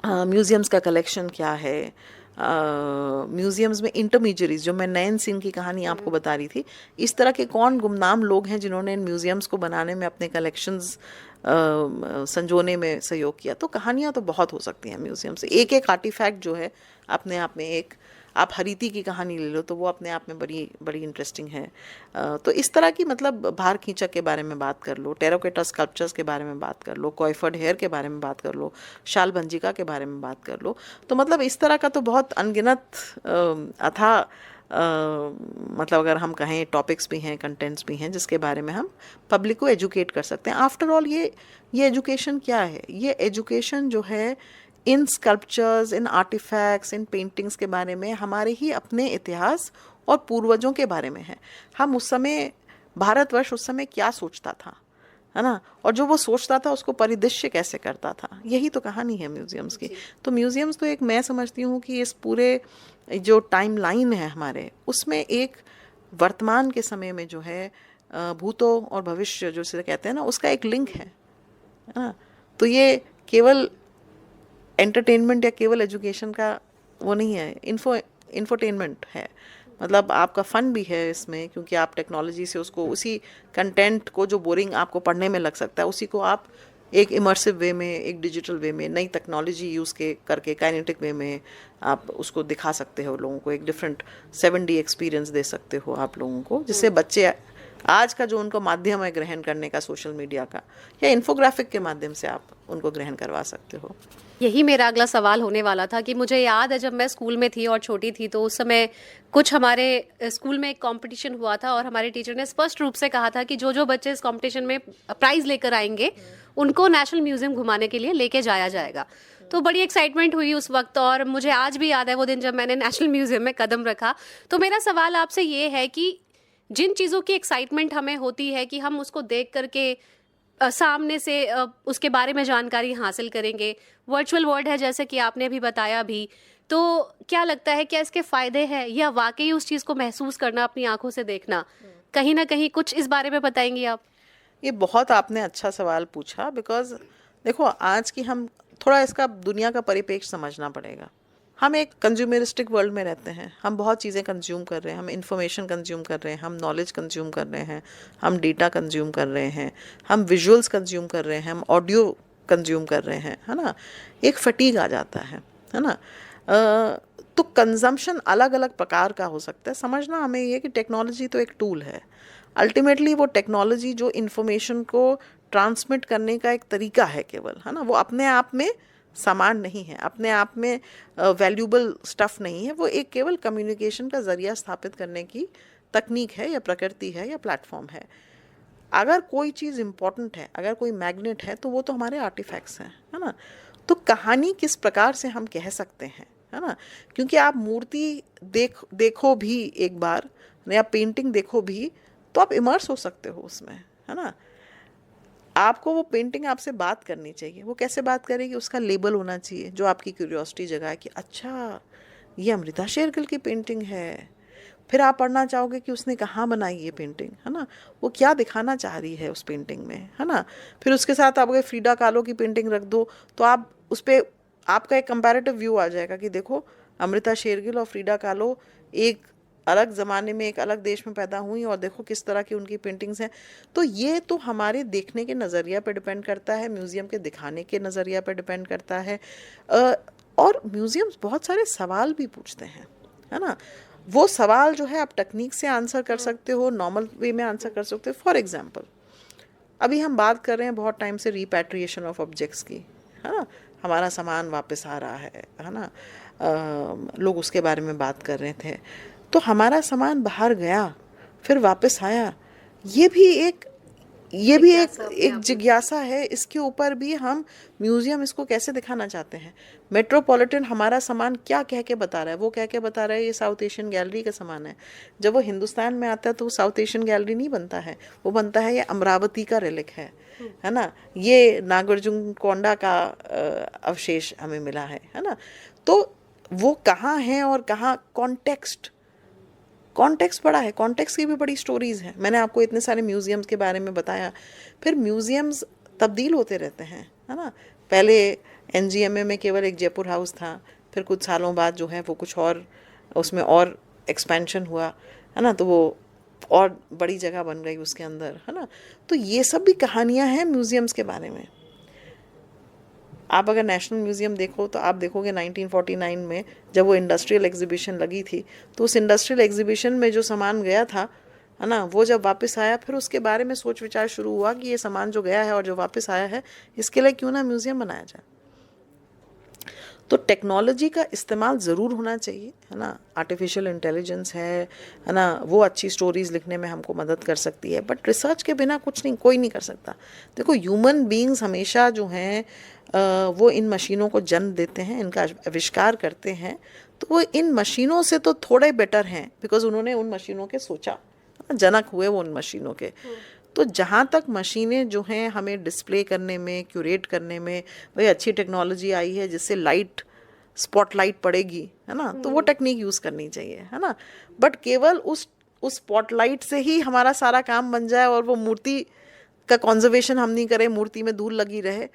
म्यूज़ियम्स का कलेक्शन क्या है, म्यूज़ियम्स में इंटरमीडियरीज, जो मैं नैन सिंह की कहानी आपको बता रही थी, इस तरह के कौन गुमनाम लोग हैं जिन्होंने इन म्यूज़ियम्स को बनाने में, अपने कलेक्शंस संजोने में सहयोग किया। तो कहानियाँ तो बहुत हो सकती हैं म्यूज़ियम से। एक एक आर्टिफैक्ट जो है अपने आप में एक आप हरीति की कहानी ले लो तो वो अपने आप में बड़ी बड़ी इंटरेस्टिंग है। तो इस तरह की मतलब भार खींचक के बारे में बात कर लो, टेराकोटा स्कल्पचर्स के बारे में बात कर लो, कॉयफर्ड हेयर के बारे में बात कर लो, शाल भंजिका के बारे में बात कर लो। तो मतलब इस तरह का तो बहुत अनगिनत अथाह मतलब अगर हम कहें टॉपिक्स भी हैं, कंटेंट्स भी हैं जिसके बारे में हम पब्लिक को एजुकेट कर सकते हैं। आफ्टर ऑल ये एजुकेशन क्या है? ये एजुकेशन जो है इन स्कल्पचर्स, इन आर्टिफैक्ट्स, इन पेंटिंग्स के बारे में हमारे ही अपने इतिहास और पूर्वजों के बारे में है। हम उस समय, भारतवर्ष उस समय क्या सोचता था, है ना, और जो वो सोचता था उसको परिदृश्य कैसे करता था, यही तो कहानी है म्यूजियम्स की। तो म्यूजियम्स तो एक, मैं समझती हूँ कि इस पूरे जो टाइम लाइन है हमारे, उसमें एक वर्तमान के समय में जो है भूतों और भविष्य जो से कहते हैं ना, उसका एक लिंक है ना। तो ये केवल एंटरटेनमेंट या केवल एजुकेशन का वो नहीं है, इन्फोटेनमेंट है। मतलब आपका फ़न भी है इसमें, क्योंकि आप टेक्नोलॉजी से उसको, उसी कंटेंट को जो बोरिंग आपको पढ़ने में लग सकता है, उसी को आप एक इमर्सिव वे में, एक डिजिटल वे में, नई टेक्नोलॉजी यूज़ के करके काइनेटिक वे में आप उसको दिखा सकते हो लोगों को, एक डिफरेंट 7D एक्सपीरियंस दे सकते हो आप लोगों को, जिससे बच्चे आज का जो उनको माध्यम है ग्रहण करने का, सोशल मीडिया का या इन्फोग्राफिक के माध्यम से आप उनको ग्रहण करवा सकते हो। यही मेरा अगला सवाल होने वाला था कि मुझे याद है जब मैं स्कूल में थी और छोटी थी, तो उस समय कुछ हमारे स्कूल में एक कंपटीशन हुआ था और हमारे टीचर ने स्पष्ट रूप से कहा था कि जो जो बच्चे इस कंपटीशन में प्राइज लेकर आएंगे उनको नेशनल म्यूजियम घुमाने के लिए लेके जाया जाएगा। तो बड़ी एक्साइटमेंट हुई उस वक्त, और मुझे आज भी याद है वो दिन जब मैंने नेशनल म्यूजियम में कदम रखा। तो मेरा सवाल आपसे ये है कि जिन चीज़ों की एक्साइटमेंट हमें होती है कि हम उसको देख करके सामने से उसके बारे में जानकारी हासिल करेंगे, वर्चुअल वर्ल्ड है जैसे कि आपने अभी बताया भी, तो क्या लगता है, क्या इसके फ़ायदे हैं या वाकई उस चीज़ को महसूस करना, अपनी आंखों से देखना, कहीं ना कहीं कुछ इस बारे में बताएंगी आप? ये बहुत आपने अच्छा सवाल पूछा, बिकॉज देखो आज की हम थोड़ा इसका दुनिया का परिप्रेक्ष्य समझना पड़ेगा। हम एक कंज्यूमरिस्टिक वर्ल्ड में रहते हैं, हम बहुत चीज़ें कंज्यूम कर रहे हैं, हम इंफॉर्मेशन कंज्यूम कर रहे हैं, हम नॉलेज कंज्यूम कर रहे हैं, हम डेटा कंज्यूम कर रहे हैं, हम विजुअल्स कंज्यूम कर रहे हैं, हम ऑडियो कंज्यूम कर रहे हैं, है ना। एक फटीग आ जाता है ना। तो कंजम्पशन अलग अलग प्रकार का हो सकता है। समझना हमें ये कि टेक्नोलॉजी तो एक टूल है, अल्टीमेटली वो टेक्नोलॉजी जो इन्फॉर्मेशन को ट्रांसमिट करने का एक तरीका है केवल, है ना, वो अपने आप में सामान नहीं है, अपने आप में वैल्यूबल स्टफ़ नहीं है, वो एक केवल कम्युनिकेशन का ज़रिया स्थापित करने की तकनीक है या प्रकृति है या प्लेटफॉर्म है। अगर कोई चीज़ इम्पॉर्टेंट है, अगर कोई मैग्नेट है, तो वो तो हमारे आर्टिफैक्ट्स हैं, है ना। तो कहानी किस प्रकार से हम कह सकते हैं, है ना, क्योंकि आप मूर्ति देखो भी एक बार या पेंटिंग देखो भी तो आप इमर्स हो सकते हो उसमें, है ना। आपको वो पेंटिंग आपसे बात करनी चाहिए। वो कैसे बात करेगी? उसका लेबल होना चाहिए जो आपकी क्यूरियोसिटी जगाए कि अच्छा ये अमृता शेरगिल की पेंटिंग है। फिर आप पढ़ना चाहोगे कि उसने कहाँ बनाई ये पेंटिंग, है ना, वो क्या दिखाना चाह रही है उस पेंटिंग में, है ना। फिर उसके साथ आप अगर फ्रीडा कालो की पेंटिंग रख दो तो आप उस पर आपका एक कंपैरेटिव व्यू आ जाएगा कि देखो अमृता शेरगिल और फ्रीडा कालो एक अलग ज़माने में एक अलग देश में पैदा हुई और देखो किस तरह की उनकी पेंटिंग्स हैं। तो ये तो हमारे देखने के नज़रिया पे डिपेंड करता है, म्यूज़ियम के दिखाने के नज़रिया पे डिपेंड करता है। और म्यूज़ियम्स बहुत सारे सवाल भी पूछते हैं, है ना। वो सवाल जो है आप टेक्निक से आंसर कर सकते हो, नॉर्मल वे में आंसर कर सकते हो। फॉर एग्जांपल अभी हम बात कर रहे हैं बहुत टाइम से रिपैट्रिएशन ऑफ ऑब्जेक्ट्स की, है ना, हमारा सामान वापस आ रहा है ना। लोग उसके बारे में बात कर रहे थे। तो हमारा सामान बाहर गया फिर वापस आया, ये भी एक जिज्ञासा है। इसके ऊपर भी हम म्यूज़ियम इसको कैसे दिखाना चाहते हैं। मेट्रोपॉलिटन हमारा सामान क्या कह के बता रहा है? वो कह के बता रहा है ये साउथ एशियन गैलरी का सामान है। जब वो हिंदुस्तान में आता है तो वो साउथ एशियन गैलरी नहीं बनता है, वो बनता है ये अमरावती का रिलिक है ना, ये नागार्जुनकोंडा का अवशेष हमें मिला है ना। तो वो कहाँ है और कहाँ कॉन्टेक्स्ट बड़ा है, कॉन्टेक्स्ट की भी बड़ी स्टोरीज़ हैं। मैंने आपको इतने सारे म्यूज़ियम्स के बारे में बताया। फिर म्यूज़ियम्स तब्दील होते रहते हैं, है ना। पहले NGMA में केवल एक जयपुर हाउस था, फिर कुछ सालों बाद जो है वो कुछ और उसमें और एक्सपेंशन हुआ, है ना, तो वो और बड़ी जगह बन गई उसके अंदर, है ना। तो ये सब भी कहानियाँ हैं म्यूज़ियम्स के बारे में। आप अगर नेशनल म्यूज़ियम देखो तो आप देखोगे 1949 में जब वो इंडस्ट्रियल एग्जीबिशन लगी थी, तो उस इंडस्ट्रियल एग्जीबिशन में जो सामान गया था, है ना, वो जब वापस आया, फिर उसके बारे में सोच विचार शुरू हुआ कि ये सामान जो गया है और जो वापस आया है, इसके लिए क्यों ना म्यूज़ियम बनाया जाए। तो टेक्नोलॉजी का इस्तेमाल ज़रूर होना चाहिए, है ना। आर्टिफिशियल इंटेलिजेंस है ना, वो अच्छी स्टोरीज़ लिखने में हमको मदद कर सकती है, बट रिसर्च के बिना कुछ नहीं, कोई नहीं कर सकता। देखो, ह्यूमन बीइंग्स हमेशा जो हैं वो इन मशीनों को जन्म देते हैं, इनका आविष्कार करते हैं, तो वो इन मशीनों से तो थोड़े बेटर हैं, बिकॉज उन्होंने उन मशीनों के सोचा, जनक हुए वो उन मशीनों के। तो जहाँ तक मशीनें जो हैं हमें डिस्प्ले करने में, क्यूरेट करने में, भाई अच्छी टेक्नोलॉजी आई है जिससे लाइट, स्पॉटलाइट पड़ेगी, है ना, तो वो टेक्निक यूज़ करनी चाहिए, है ना। बट केवल उस स्पॉटलाइट से ही हमारा सारा काम बन जाए और वो मूर्ति का कंजर्वेशन हम नहीं करें, मूर्ति में धूल लगी रहे,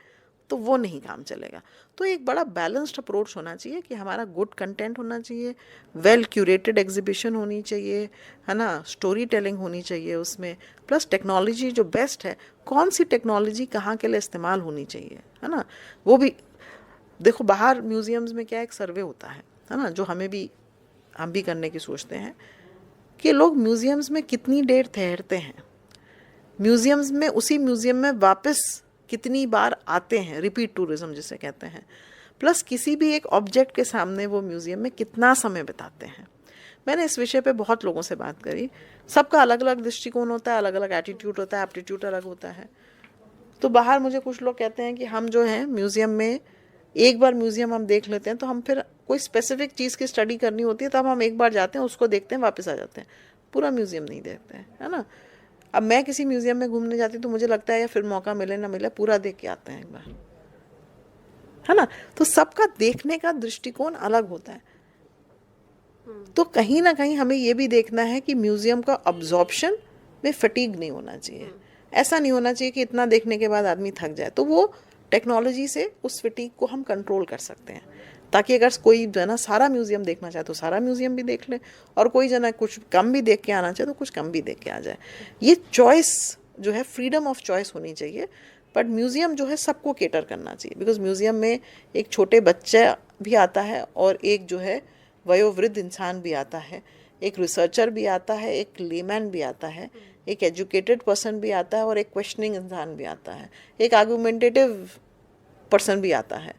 तो वो नहीं काम चलेगा। तो एक बड़ा बैलेंस्ड अप्रोच होना चाहिए कि हमारा गुड कंटेंट होना चाहिए, वेल क्यूरेटेड एग्जीबिशन होनी चाहिए, है ना, स्टोरी टेलिंग होनी चाहिए उसमें, प्लस टेक्नोलॉजी जो बेस्ट है, कौन सी टेक्नोलॉजी कहाँ के लिए इस्तेमाल होनी चाहिए, है ना, वो भी देखो। बाहर म्यूज़ियम्स में क्या एक सर्वे होता है ना, जो हम भी करने की सोचते हैं कि लोग म्यूज़ियम्स में कितनी देर ठहरते हैं, म्यूज़ियम्स में, उसी म्यूज़ियम में वापस कितनी बार आते हैं, रिपीट टूरिज्म जिसे कहते हैं, प्लस किसी भी एक ऑब्जेक्ट के सामने वो म्यूज़ियम में कितना समय बिताते हैं। मैंने इस विषय पे बहुत लोगों से बात करी, सबका अलग अलग दृष्टिकोण होता है, अलग अलग एटीट्यूड होता है, एप्टीट्यूड अलग होता है। तो बाहर मुझे कुछ लोग कहते हैं कि हम जो है म्यूज़ियम में, एक बार म्यूज़ियम हम देख लेते हैं तो हम फिर कोई स्पेसिफिक चीज़ की स्टडी करनी होती है तब हम एक बार जाते हैं, उसको देखते हैं, वापस आ जाते हैं, पूरा म्यूज़ियम नहीं देखते हैं, है ना। अब मैं किसी म्यूज़ियम में घूमने जाती हूँ तो मुझे लगता है या फिर मौका मिले ना मिले, पूरा देख के आते हैं एक बार, है ना। तो सबका देखने का दृष्टिकोण अलग होता है। तो कहीं ना कहीं हमें ये भी देखना है कि म्यूज़ियम का अब्जॉर्प्शन में फटीग नहीं होना चाहिए। ऐसा नहीं होना चाहिए कि इतना देखने के बाद आदमी थक जाए। तो वो टेक्नोलॉजी से उस फटीग को हम कंट्रोल कर सकते हैं, ताकि अगर कोई जना सारा म्यूज़ियम देखना चाहे तो सारा म्यूज़ियम भी देख ले, और कोई जना कुछ कम भी देख के आना चाहे तो कुछ कम भी देख के आ जाए। ये चॉइस जो है, फ्रीडम ऑफ चॉइस होनी चाहिए। बट म्यूज़ियम जो है सबको केटर करना चाहिए, बिकॉज म्यूज़ियम में एक छोटे बच्चा भी आता है और एक जो है वयोवृद्ध इंसान भी आता है, एक रिसर्चर भी आता है, एक लेमैन भी आता है, एक एजुकेटेड पर्सन भी आता है और एक क्वेश्चनिंग इंसान भी आता है, एक आर्गुमेंटेटिव पर्सन भी आता है।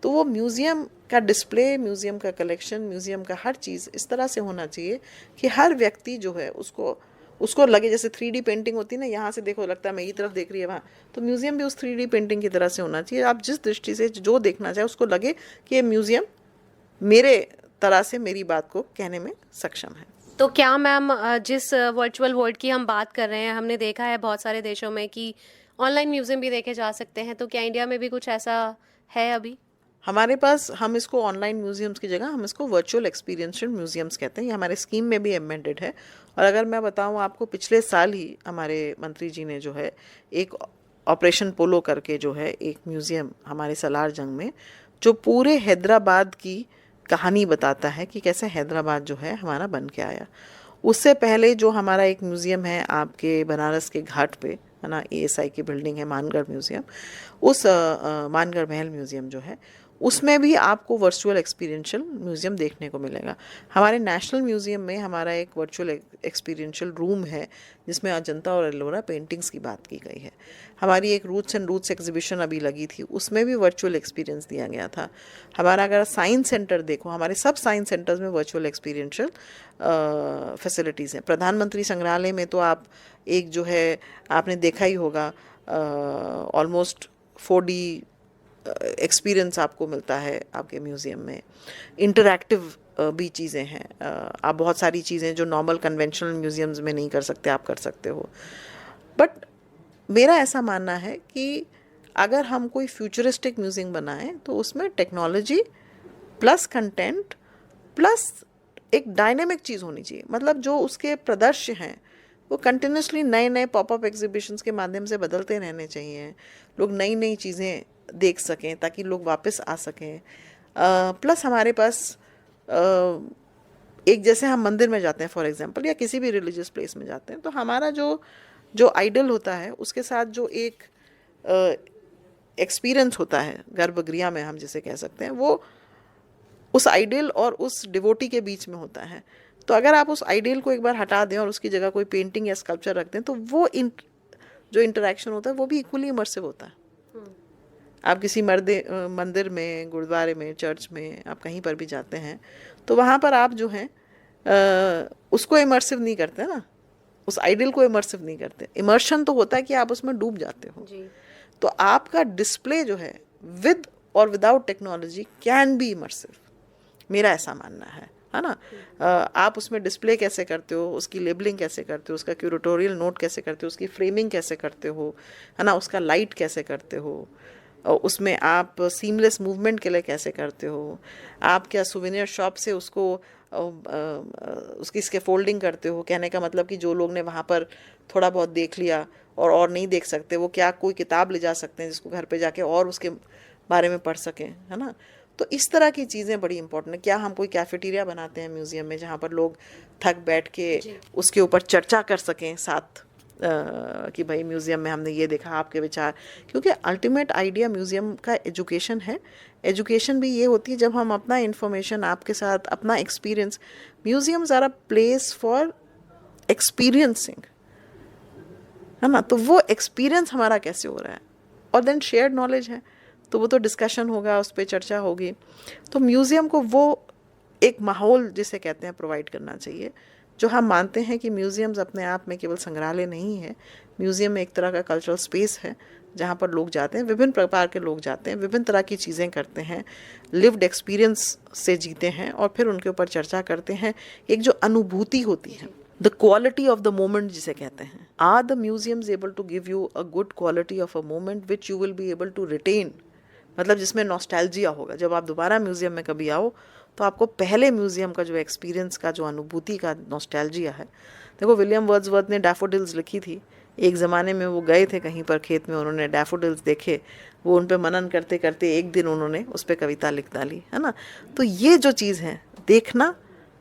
तो वो म्यूज़ियम का डिस्प्ले, म्यूज़ियम का कलेक्शन, म्यूज़ियम का हर चीज़ इस तरह से होना चाहिए कि हर व्यक्ति जो है उसको लगे, जैसे 3D पेंटिंग होती है ना, यहाँ से देखो लगता है मैं ये तरफ देख रही है वहाँ, तो म्यूज़ियम भी उस 3D पेंटिंग की तरह से होना चाहिए। आप जिस दृष्टि से जो देखना चाहे उसको लगे कि ये म्यूज़ियम मेरे तरह से मेरी बात को कहने में सक्षम है। तो क्या मैम, जिस वर्चुअल वर्ल्ड की हम बात कर रहे हैं, हमने देखा है बहुत सारे देशों में कि ऑनलाइन म्यूज़ियम भी देखे जा सकते हैं, तो क्या इंडिया में भी कुछ ऐसा है अभी? हमारे पास, हम इसको ऑनलाइन म्यूज़ियम्स की जगह हम इसको वर्चुअल एक्सपीरियंशियल म्यूज़ियम्स कहते हैं। ये हमारे स्कीम में भी एमेंडेड है। और अगर मैं बताऊं आपको, पिछले साल ही हमारे मंत्री जी ने जो है एक ऑपरेशन पोलो करके जो है एक म्यूज़ियम हमारे सलार जंग में, जो पूरे हैदराबाद की कहानी बताता है कि कैसे हैदराबाद जो है हमारा बन के आया। उससे पहले जो हमारा एक म्यूज़ियम है आपके बनारस के घाट पे, है ना, ASI की बिल्डिंग है, मानगढ़ म्यूज़ियम, उस मानगढ़ महल म्यूज़ियम जो है उसमें भी आपको वर्चुअल एक्सपीरियंशियल म्यूज़ियम देखने को मिलेगा। हमारे नेशनल म्यूज़ियम में हमारा एक वर्चुअल एक्सपीरियंशियल रूम है जिसमें अजंता और एलोरा पेंटिंग्स की बात की गई है। हमारी एक रूट्स एंड रूट्स एग्जीबिशन अभी लगी थी, उसमें भी वर्चुअल एक्सपीरियंस दिया गया था। हमारा अगर साइंस सेंटर देखो, हमारे सब साइंस सेंटर्स में वर्चुअल एक्सपीरियंशियल फैसिलिटीज़ हैं। प्रधानमंत्री संग्रहालय में तो आप एक जो है आपने देखा ही होगा, ऑलमोस्ट 4D एक्सपीरियंस आपको मिलता है आपके म्यूज़ियम में। इंटरैक्टिव भी चीज़ें हैं, आप बहुत सारी चीज़ें जो नॉर्मल कन्वेंशनल म्यूज़ियम्स में नहीं कर सकते, आप कर सकते हो। बट मेरा ऐसा मानना है कि अगर हम कोई फ्यूचरिस्टिक म्यूज़ियम बनाएं तो उसमें टेक्नोलॉजी प्लस कंटेंट प्लस एक डायनेमिक चीज़ होनी चाहिए। मतलब जो उसके प्रदर्शन हैं वो कंटिन्यूसली नए नए पॉपअप एग्जीबिशंस के माध्यम से बदलते रहने चाहिए, लोग नई नई चीज़ें देख सकें ताकि लोग वापस आ सकें। प्लस हमारे पास एक, जैसे हम मंदिर में जाते हैं फॉर एग्जांपल, या किसी भी रिलीजियस प्लेस में जाते हैं, तो हमारा जो आइडल होता है उसके साथ जो एक एक्सपीरियंस होता है गर्भगृह में, हम जिसे कह सकते हैं, वो उस आइडियल और उस डिवोटी के बीच में होता है। तो अगर आप उस आइडियल को एक बार हटा दें और उसकी जगह कोई पेंटिंग या स्कल्पचर रख दें, तो वो जो इंटरेक्शन होता है वो भी इक्वली इमर्सिव होता है। आप किसी मंदिर में, गुरुद्वारे में, चर्च में, आप कहीं पर भी जाते हैं तो वहाँ पर आप जो हैं उसको इमर्सिव नहीं करते ना, उस आइडियल को इमर्सिव नहीं करते। इमर्शन तो होता है कि आप उसमें डूब जाते हो। तो आपका डिस्प्ले जो है विद और without technology can be immersive, मेरा ऐसा मानना है ना। आप उसमें डिस्प्ले कैसे करते हो, उसकी लेबलिंग कैसे करते हो, उसका क्यूरेटोरियल नोट कैसे करते हो, उसकी फ्रेमिंग कैसे करते हो, है ना, उसका लाइट कैसे करते हो, उसमें आप सीमलेस मूवमेंट के लिए कैसे करते हो, आप क्या सुवेनियर शॉप से उसको उसकी स्कैफोल्डिंग करते हो। कहने का मतलब कि जो लोग ने वहाँ पर थोड़ा बहुत देख लिया और नहीं देख सकते, वो क्या कोई किताब ले जा सकते हैं जिसको घर पे जाके और उसके बारे में पढ़ सकें, है ना। तो इस तरह की चीज़ें बड़ी इंपॉर्टेंट है। क्या हम कोई कैफेटेरिया बनाते हैं म्यूज़ियम में जहाँ पर लोग थक बैठ के उसके ऊपर चर्चा कर सकें साथ, कि भाई म्यूज़ियम में हमने ये देखा, आपके विचार। क्योंकि अल्टीमेट आइडिया म्यूज़ियम का एजुकेशन है। एजुकेशन भी ये होती है जब हम अपना इन्फॉर्मेशन आपके साथ, अपना experience, museums are a place for experiencing, है ना। तो वो एक्सपीरियंस हमारा कैसे हो रहा है, और देन शेयर्ड नॉलेज है तो वो तो डिस्कशन होगा, उस पर चर्चा होगी। तो म्यूज़ियम को वो एक माहौल जिसे कहते हैं प्रोवाइड करना चाहिए, जो हम मानते हैं कि म्यूज़ियम्स अपने आप में केवल संग्रहालय नहीं है। म्यूज़ियम एक तरह का कल्चरल स्पेस है जहाँ पर लोग जाते हैं, विभिन्न प्रकार के लोग जाते हैं, विभिन्न तरह की चीज़ें करते हैं, लिव्ड एक्सपीरियंस से जीते हैं और फिर उनके ऊपर चर्चा करते हैं। एक जो अनुभूति होती है, the quality of the moment जिसे कहते हैं, are the museums able to give you a good quality of a moment which you will be able to retain, मतलब जिसमें नॉस्टैल्जिया होगा। जब आप दोबारा म्यूज़ियम में कभी आओ तो आपको पहले म्यूज़ियम का जो एक्सपीरियंस का, जो अनुभूति का नॉस्टैल्जिया है। देखो, विलियम वर्ड्सवर्थ ने डैफोडिल्स लिखी थी। एक ज़माने में वो गए थे कहीं पर खेत में, उन्होंने डैफोडिल्स देखे, वो उन पर मनन करते करते एक दिन उन्होंने उस पर कविता लिख डाली, है ना। तो ये जो चीज़ है, देखना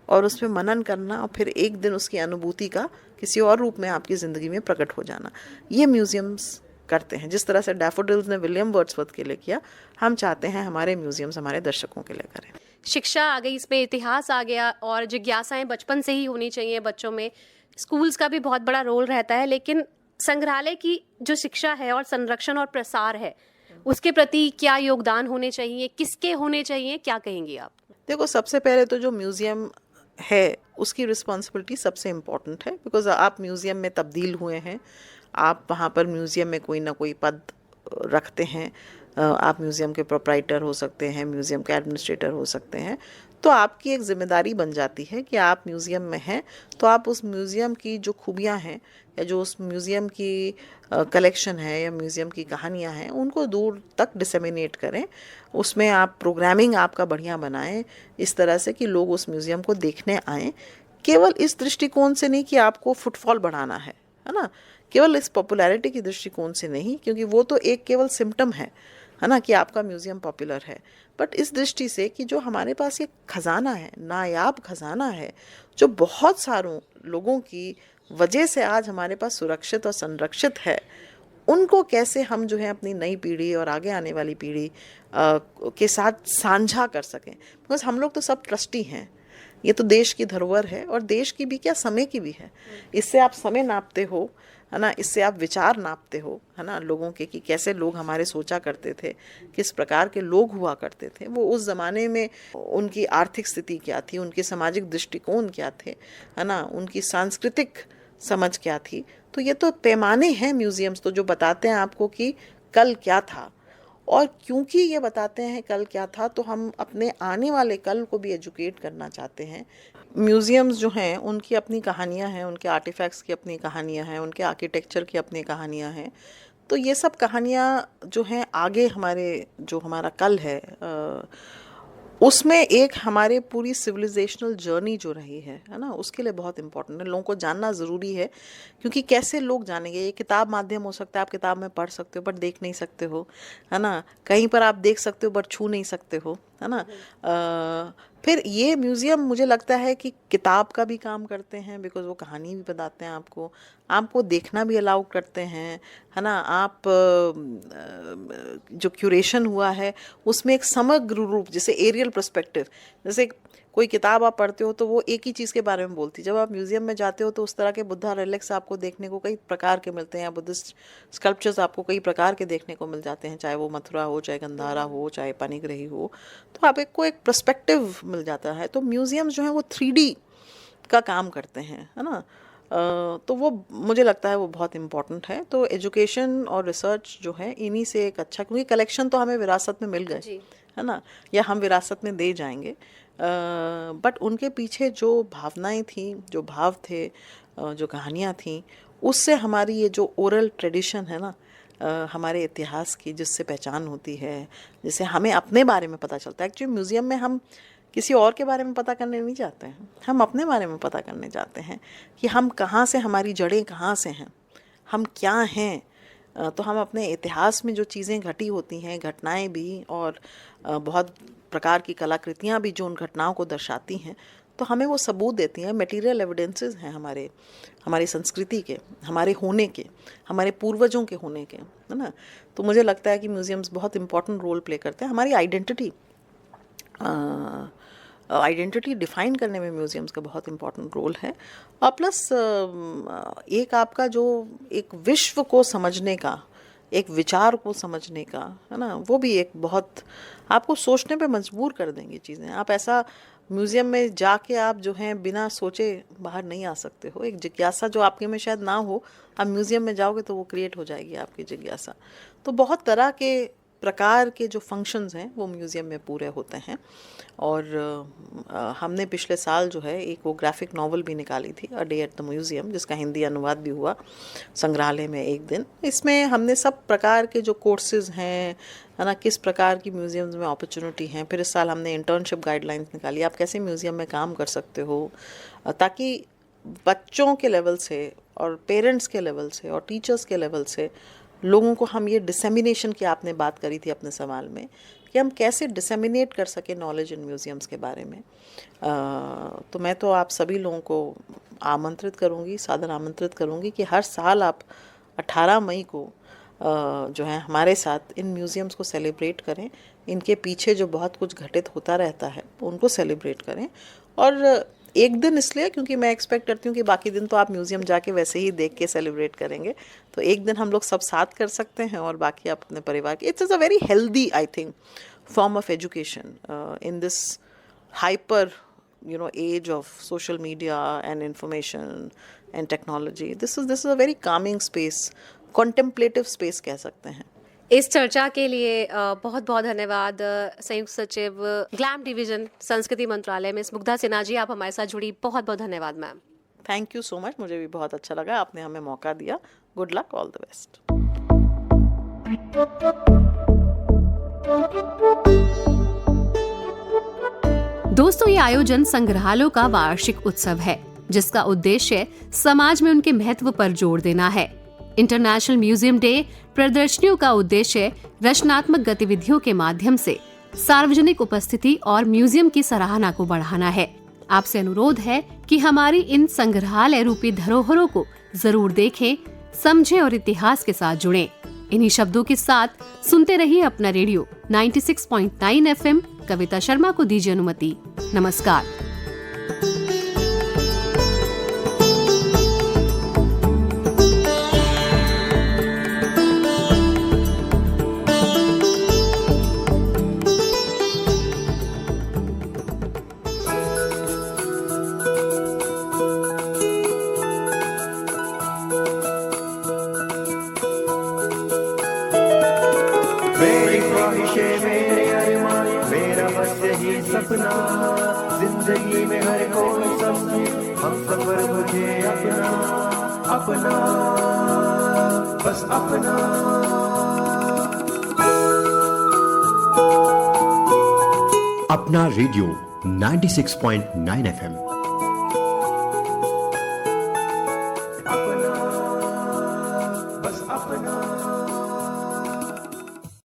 और उस पर मनन करना और फिर एक दिन उसकी अनुभूति का किसी और रूप में आपकी ज़िंदगी में प्रकट हो जाना, ये म्यूज़ियम्स करते हैं। जिस तरह से डैफोडिल्स ने विलियम वर्ड्सवर्थ के लिए किया, हम चाहते हैं हमारे म्यूज़ियम्स हमारे दर्शकों के लिए करें। शिक्षा आ गई, इसमें इतिहास आ गया और जिज्ञासाएं बचपन से ही होनी चाहिए बच्चों में। स्कूल्स का भी बहुत बड़ा रोल रहता है, लेकिन संग्रहालय की जो शिक्षा है और संरक्षण और प्रसार है, उसके प्रति क्या योगदान होने चाहिए, किसके होने चाहिए, क्या कहेंगी आप? देखो, सबसे पहले तो जो म्यूज़ियम है उसकी रिस्पॉन्सिबिलिटी सबसे इम्पॉर्टेंट है, बिकॉज आप म्यूज़ियम में तब्दील हुए हैं, आप वहाँ पर म्यूज़ियम में कोई ना कोई पद रखते हैं, आप म्यूज़ियम के प्रोप्राइटर हो सकते हैं, म्यूज़ियम के एडमिनिस्ट्रेटर हो सकते हैं। तो आपकी एक जिम्मेदारी बन जाती है कि आप म्यूज़ियम में हैं तो आप उस म्यूज़ियम की जो खूबियाँ हैं या जो उस म्यूज़ियम की कलेक्शन है या म्यूज़ियम की कहानियाँ हैं, उनको दूर तक डिसेमिनेट करें। उसमें आप प्रोग्रामिंग आपका बढ़िया बनाएं इस तरह से कि लोग उस म्यूज़ियम को देखने आएँ, केवल इस दृष्टिकोण से नहीं कि आपको फुटफॉल बढ़ाना है ना, केवल इस पॉपुलैरिटी की दृष्टिकोण से नहीं, क्योंकि वो तो एक केवल सिम्टम है ना कि आपका म्यूज़ियम पॉपुलर है। बट इस दृष्टि से कि जो हमारे पास ये खजाना है, नायाब खजाना है, जो बहुत सारों लोगों की वजह से आज हमारे पास सुरक्षित और संरक्षित है, उनको कैसे हम जो है अपनी नई पीढ़ी और आगे आने वाली पीढ़ी के साथ साझा कर सकें। बिकॉज हम लोग तो सब ट्रस्टी हैं, ये तो देश की धरोहर है और देश की भी क्या, समय की भी है। इससे आप समय नापते हो, है ना, इससे आप विचार नापते हो, है ना, लोगों के कि कैसे लोग हमारे सोचा करते थे, किस प्रकार के लोग हुआ करते थे, वो उस ज़माने में उनकी आर्थिक स्थिति क्या थी, उनके सामाजिक दृष्टिकोण क्या थे, है ना, उनकी सांस्कृतिक समझ क्या थी। तो ये तो पैमाने हैं म्यूज़ियम्स तो, जो बताते हैं आपको कि कल क्या था। और क्योंकि ये बताते हैं कल क्या था, तो हम अपने आने वाले कल को भी एजुकेट करना चाहते हैं। म्यूज़ियम्स जो हैं उनकी अपनी कहानियाँ हैं, उनके आर्टिफैक्ट्स की अपनी कहानियाँ हैं, उनके आर्किटेक्चर की अपनी कहानियाँ हैं। तो ये सब कहानियाँ जो हैं आगे हमारे, जो हमारा कल है, उसमें एक हमारे पूरी सिविलाइजेशनल जर्नी जो रही है ना, उसके लिए बहुत इंपॉर्टेंट है। लोगों को जानना ज़रूरी है, क्योंकि कैसे लोग जानेंगे। ये किताब माध्यम हो सकता है, आप किताब में पढ़ सकते हो बट देख नहीं सकते हो, है ना, कहीं पर आप देख सकते हो बट छू नहीं सकते हो, है ना। फिर ये म्यूज़ियम मुझे लगता है कि किताब का भी काम करते हैं, बिकॉज वो कहानी भी बताते हैं आपको देखना भी अलाउ करते हैं, है ना। आप जो क्यूरेशन हुआ है उसमें एक समग्र रूप, जैसे एरियल पर्सपेक्टिव, जैसे कोई किताब आप पढ़ते हो तो वो एक ही चीज़ के बारे में बोलती है, जब आप म्यूज़ियम में जाते हो तो उस तरह के बुद्धा रिलिक्स आपको देखने को कई प्रकार के मिलते हैं, या बुद्धिस्ट स्कल्पचर्स आपको कई प्रकार के देखने को मिल जाते हैं, चाहे वो मथुरा हो, चाहे गंधारा हो, चाहे पानीग्रही हो, तो आप एक पर्सपेक्टिव मिल जाता है। तो म्यूज़ियम्स जो हैं वो 3D का काम करते हैं, है ना। तो वो मुझे लगता है वो बहुत इम्पोर्टेंट है। तो एजुकेशन और रिसर्च जो है इन्हीं से एक अच्छा, क्योंकि कलेक्शन तो हमें विरासत में मिल गए, है ना, या हम विरासत में दे जाएंगे, बट उनके पीछे जो भावनाएं थी, जो भाव थे, जो कहानियाँ थी, उससे हमारी ये जो ओरल ट्रेडिशन है ना, हमारे इतिहास की, जिससे पहचान होती है, जिससे हमें अपने बारे में पता चलता है। एक्चुअली म्यूज़ियम में हम किसी और के बारे में पता करने नहीं जाते हैं, हम अपने बारे में पता करने जाते हैं कि हम कहाँ से, हमारी जड़ें कहाँ से हैं, हम क्या हैं। तो हम अपने इतिहास में जो चीज़ें घटी होती हैं, घटनाएं भी, और बहुत प्रकार की कलाकृतियाँ भी जो उन घटनाओं को दर्शाती हैं, तो हमें वो सबूत देती हैं, मटेरियल एविडेंसेस हैं हमारी संस्कृति के, हमारे होने के, हमारे पूर्वजों के होने के, है ना। तो मुझे लगता है कि म्यूज़ियम्स बहुत इम्पोर्टेंट रोल प्ले करते हैं। हमारी आइडेंटिटी डिफ़ाइन करने में म्यूज़ियम्स का बहुत इम्पोर्टेंट रोल है। और प्लस एक आपका जो एक विश्व को समझने का, एक विचार को समझने का, है ना, वो भी एक बहुत आपको सोचने पे मजबूर कर देंगी चीज़ें। आप ऐसा म्यूज़ियम में जाके आप जो हैं बिना सोचे बाहर नहीं आ सकते हो। एक जिज्ञासा जो आपके में शायद ना हो, आप म्यूज़ियम में जाओगे तो वो क्रिएट हो जाएगी आपकी जिज्ञासा। तो बहुत तरह के प्रकार के जो फंक्शंस हैं वो म्यूज़ियम में पूरे होते हैं। और हमने पिछले साल जो है एक वो ग्राफिक नॉवल भी निकाली थी, a day at the museum, जिसका हिंदी अनुवाद भी हुआ, संग्रहालय में एक दिन। इसमें हमने सब प्रकार के जो कोर्सेज हैं, है ना, किस प्रकार की म्यूज़ियम्स में अपॉर्चुनिटी हैं। फिर इस साल हमने इंटर्नशिप गाइडलाइंस निकाली, आप कैसे म्यूज़ियम में काम कर सकते हो, ताकि बच्चों के लेवल से और पेरेंट्स के लेवल से और टीचर्स के लेवल से लोगों को हम ये डिसेमिनेशन की आपने बात करी थी अपने सवाल में, कि हम कैसे डिसेमिनेट कर सके नॉलेज इन म्यूज़ियम्स के बारे में। तो मैं तो आप सभी लोगों को आमंत्रित करूँगी, सादर आमंत्रित करूँगी कि हर साल आप 18 मई को जो है हमारे साथ इन म्यूज़ियम्स को सेलिब्रेट करें। इनके पीछे जो बहुत कुछ घटित होता रहता है उनको सेलिब्रेट करें। और एक दिन इसलिए क्योंकि मैं एक्सपेक्ट करती हूँ कि बाकी दिन तो आप म्यूज़ियम जाके वैसे ही देख के सेलिब्रेट करेंगे, तो एक दिन हम लोग सब साथ कर सकते हैं और बाकी आप अपने परिवार के। It's a very healthy, I think, form of education in this hyper age of social media and information and technology. This is a very calming space, contemplative space कह सकते हैं। इस चर्चा के लिए बहुत बहुत धन्यवाद संयुक्त सचिव ग्लैम डिवीजन संस्कृति मंत्रालय में मुग्धा सिन्हा जी, आप हमारे साथ जुड़ी, बहुत बहुत धन्यवाद ma'am. Thank you so much, मुझे भी बहुत अच्छा लगा, आपने हमें मौका दिया। Good luck, all the best. दोस्तों, ये आयोजन संग्रहालयों का वार्षिक उत्सव है, जिसका उद्देश्य समाज में उनके महत्व पर जोर देना है। इंटरनेशनल म्यूजियम डे प्रदर्शनियों का उद्देश्य रचनात्मक गतिविधियों के माध्यम से सार्वजनिक उपस्थिति और म्यूजियम की सराहना को बढ़ाना है। आपसे अनुरोध है कि हमारी इन संग्रहालय रूपी धरोहरों को जरूर देखें, समझें और इतिहास के साथ जुड़ें। इन्हीं शब्दों के साथ सुनते रहिए अपना रेडियो 96.9 FM। कविता शर्मा को दीजिए अनुमति। नमस्कार। सपना जिंदगी में हर कोई समझे, हम सफर मुझे अपना अपना बस अपना। अपना रेडियो 96.9 FM।